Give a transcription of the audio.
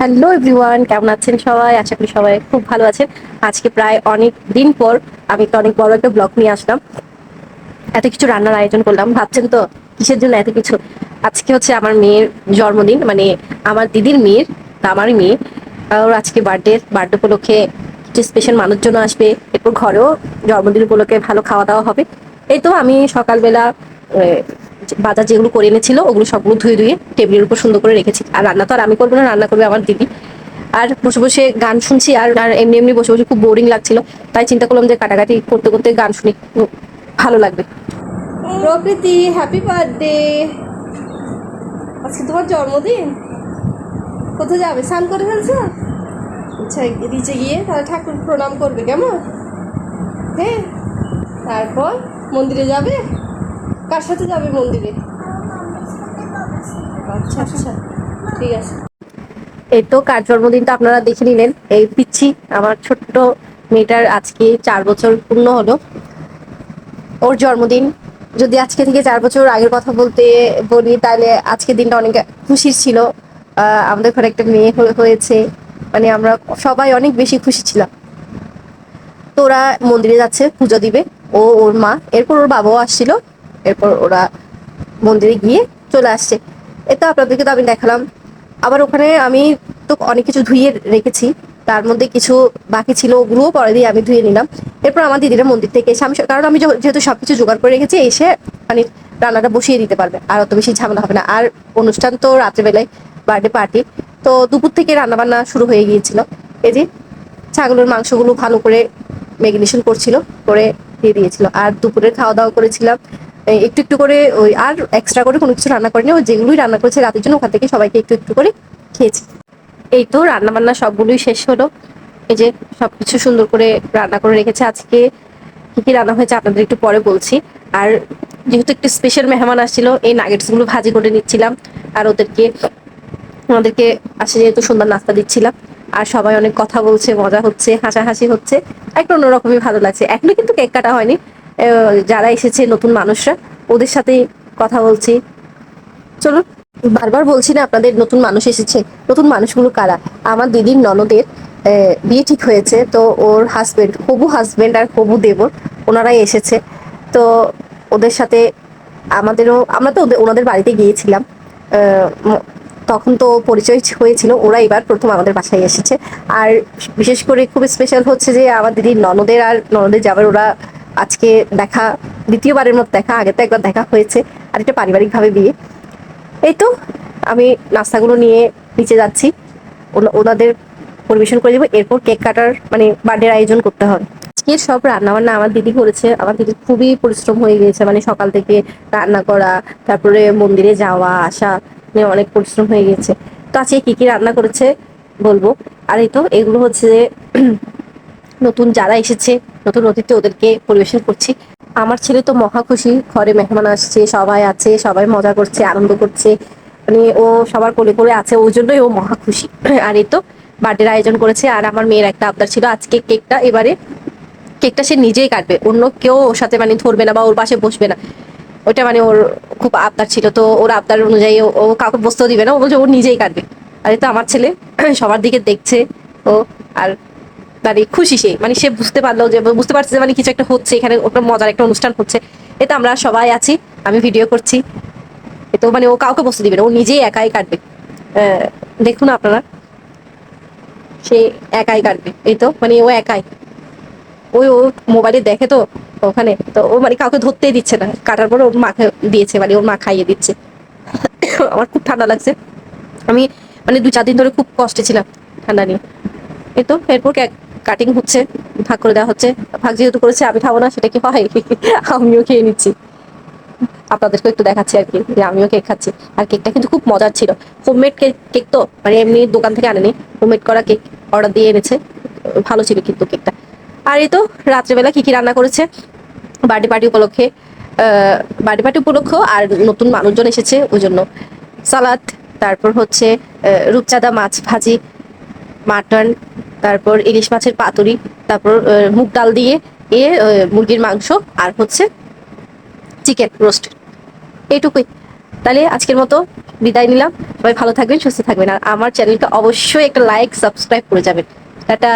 Hello everyone, কেমন আছেন সবাই? আশা করি সবাই খুব ভালো আছেন। আজকে প্রায় অনেক দিন পর আমি তো অনেক বড় একটা ব্লগ নিয়ে আসলাম। এত কিছু রান্নার আয়োজন করলাম, ভাবছেন তো কিসের জন্য এত কিছু? আজকে হচ্ছে আমার মেয়ের জন্মদিন, মানে আমার দিদির মেয়ের, তা আমারই মেয়ে। ওর আজকে বার্থডে উপলক্ষে কিছু স্পেশাল মানুষজন আসবে, এরপর ঘরেও জন্মদিন উপলক্ষে ভালো খাওয়া দাওয়া হবে। এই তো আমি সকালবেলা বাজার যেগুলো করে এনেছিল ওগুলো সবগুলো ধুয়ে ধুয়ে টেবিলের উপর সুন্দর করে রেখেছি। আর রান্না তো আর আমি করবো না, রান্না করবে আমার দিদি। আর বসে বসে গান শুনছি, আর আর এমনি এমনি বসে বসে খুব বোরিং লাগছিল, তাই চিন্তা করলাম যে কাটাকাটি করতে করতে গান শুনি, ভালো লাগবে। প্রকৃতি, হ্যাপি বার্থডে। আজকে তোমার জন্মদিন। কোথায় যাবে? স্নান করে ফেলছো? আচ্ছা, নিচে গিয়ে তাহলে ঠাকুর প্রণাম করবে, কেমন? হ্যাঁ। তারপর মন্দিরে যাবে? কার সাথে যাবে মন্দিরে? আচ্ছা আচ্ছা, ঠিক আছে। এই তো কার জন্মদিনটা আপনারা দেখে নিলেন। এই পিচ্ছি আমার ছোট্ট মেয়েটার আজকে 4 বছর পূর্ণ হলো। ওর জন্মদিন, যদি আজকে থেকে 4 বছর আগের কথা বলতে বলি, তাহলে আজকের দিনটা অনেক খুশির ছিল। আমাদের ঘরে একটা মেয়ে হয়েছে, মানে আমরা সবাই অনেক বেশি খুশি ছিলাম। তো ওরা মন্দিরে যাচ্ছে, পুজো দিবে, ওর মা, এরপর ওর বাবাও আসছিল। এরপর ওরা মন্দিরে গিয়ে চলে আসছে। এটা আপনাদেরকে তো আমি দেখালাম। আবার ওখানে আমি তো অনেক কিছু ধুয়ে রেখেছি, তার মধ্যে কিছু বাকি ছিল, ওগুলোও পরে দিয়ে আমি ধুয়ে নিলাম। এরপর আমার দিদিরা মন্দির থেকে এসে কারণ আমি যেহেতু সবকিছু জোগাড় করে রেখেছি, এসে মানে রান্নাটা বসিয়ে দিতে পারবে, আর অত বেশি ঝামেলা হবে না। আর অনুষ্ঠান তো রাত্রেবেলায়, বার্থডে পার্টি, তো দুপুর থেকে রান্না বান্না শুরু হয়ে গিয়েছিল। এই যে ছাগলের মাংসগুলো ভালো করে ম্যারিনেশন করছিল, করে দিয়ে দিয়েছিল। আর দুপুরে খাওয়া দাওয়া করেছিলাম একটু একটু করে, ওই আর এক্সট্রা করে কোনো কিছু রান্না করিনি, ওই যেগুলোই রান্না করেছে রাতের জন্য ওখান থেকে সবাইকে একটু একটু করে খেয়েছি। এই তো রান্না বান্না সবগুলোই শেষ হলো। এই যে সবকিছু সুন্দর করে রান্না করে রেখেছে। আজকে কি কি রান্না হয়েছে আপনাদের একটু পরে বলছি। আর যেহেতু একটু স্পেশাল মেহমান আসছিল, এই নাগেটস গুলো ভাজি করে নিচ্ছিলাম, আর আমাদেরকে আসে যেহেতু সুন্দর নাস্তা দিচ্ছিলাম। আর সবাই অনেক কথা বলছে, মজা হচ্ছে, হাসাহাসি হচ্ছে, একটা অন্যরকমই ভালো লাগছে। এখনো কিন্তু কেক কাটা হয়নি। যারা এসেছে নতুন মানুষরা, ওদের সাথে কথা বলছি। চলুন। বারবার বলছি না আপনাদের, নতুন মানুষ এসেছে। নতুন মানুষগুলো কারা? আমার দিদির ননদের বিয়ে ঠিক হয়েছে, তো ওর হাজবেন্ড, হবু হাজবেন্ড আর হবু দেবর, ওনারাই এসেছে। তো ওদের সাথে আমরা তো ওনাদের বাড়িতে গিয়েছিলাম। তখন তো পরিচয় হয়েছিল, ওরা এবার প্রথম আমাদের বাসায় এসেছে। আর বিশেষ করে খুব স্পেশাল হচ্ছে যে আমার দিদির ননদের আর ননদের যাবার, ওরা আজকে দেখা, দ্বিতীয়বারের মতো দেখা। আগে তো একবার দেখা হয়েছে, আর এটা পারিবারিকভাবে বিয়ে। এই তো আমি নাস্তাগুলো নিয়ে নিচে যাচ্ছি, ওনাদের পরিবেশন করে দেবো, এরপর কেক কাটার মানে বার্থডের আয়োজন করতে হবে। আজকে সব রান্না বান্না আমার দিদি করেছে। আমার দিদি খুবই পরিশ্রম হয়ে গিয়েছে, মানে সকাল থেকে রান্না করা, তারপরে মন্দিরে যাওয়া আসা, মানে অনেক পরিশ্রম হয়ে গেছে। তো আজকে কি কি রান্না করেছে বলবো। আর এই তো এগুলো হচ্ছে যে নতুন যারা এসেছে, নতুন অতিথি, ওদেরকে পরিবেশন করছি। আমার ছেলে তো মহা খুশি, ঘরে মেহমান আসছে, সবাই আছে, সবাই মজা করছে, আনন্দ করছে, মানে ও সবার কোলে কোলে আছে, ওই জন্যই ও মহা খুশি। আর এই তো বার্থডের আয়োজন করেছে। আর আমার মেয়ের একটা আবদার ছিল, আজকে কেকটা সে নিজেই কাটবে, অন্য কেউ ওর সাথে মানে ধরবে না বা ওর পাশে বসবে না। ওইটা মানে ওর খুব আবদার ছিল, তো ওর আবদার অনুযায়ী ও কাউকে বসতেও দিবে না, ও বলছে ও নিজেই কাটবে। আর এই তো আমার ছেলে সবার দিকে দেখছে ও, আর মানে খুশি সে, মানে সে বুঝতে পারছে যে মানে কিছু একটা হচ্ছে এখানে, ওটা মজার একটা অনুষ্ঠান হচ্ছে। এতে আমরা সবাই আছি, আমি ভিডিও করছি। এতো মানে ও কাউকে বসতে দিবে না, ও নিজেই একাই কাটবে। দেখুন আপনারা, সে একাই কাটবে। এই তো মানে ও একাই, ও মোবাইলে দেখে তো ওখানে, তো ও মানে কাউকে ধরতেই দিচ্ছে না, কাটার পরে ওর মাকে দিয়েছে, মানে ওর মা খাইয়ে দিচ্ছে। আমার খুব ঠান্ডা লাগছে, আমি মানে 2-4 দিন ধরে খুব কষ্টে ছিলাম ঠান্ডা নিয়ে। এই তো এরপর কেক কাটিং হচ্ছে, ভাগ করে দেওয়া হচ্ছে। ভাগ যেহেতু করেছে, আমি খাবো না সেটা কি হয়? আমিও খেয়ে নিচ্ছি, আপনাদেরকে একটু দেখাচ্ছি আর কি, যে আমিও কেক খাচ্ছি। আর কেকটা কিন্তু খুব মজার ছিল। হোমমেড কেক তো, মানে এমনি দোকান থেকে আনেনি, হোমমেড করা কেক অর্ডার দিয়ে এনেছে। ভালো ছিল কিন্তু কেকটা। আর এই তো রাত্রেবেলা কি কি রান্না করেছে বার্থডে পার্টি উপলক্ষে, বার্থডে পার্টি উপলক্ষ, আর নতুন মানুষজন এসেছে ওই জন্য সালাদ, তারপর হচ্ছে রূপচাঁদা মাছ ভাজি, মাটন, তারপর ইলিশ মাছের পাতুরি, তারপর মুগ ডাল দিয়ে মুরগির মাংস, আর হচ্ছে চিকেন রোস্ট। এইটুকুই। তাহলে আজকের মতো বিদায় নিলাম। সবাই ভালো থাকবেন, সুস্থ থাকবেন, আর আমার চ্যানেলটা অবশ্যই একটা লাইক সাবস্ক্রাইব করে যাবেন। টাটা।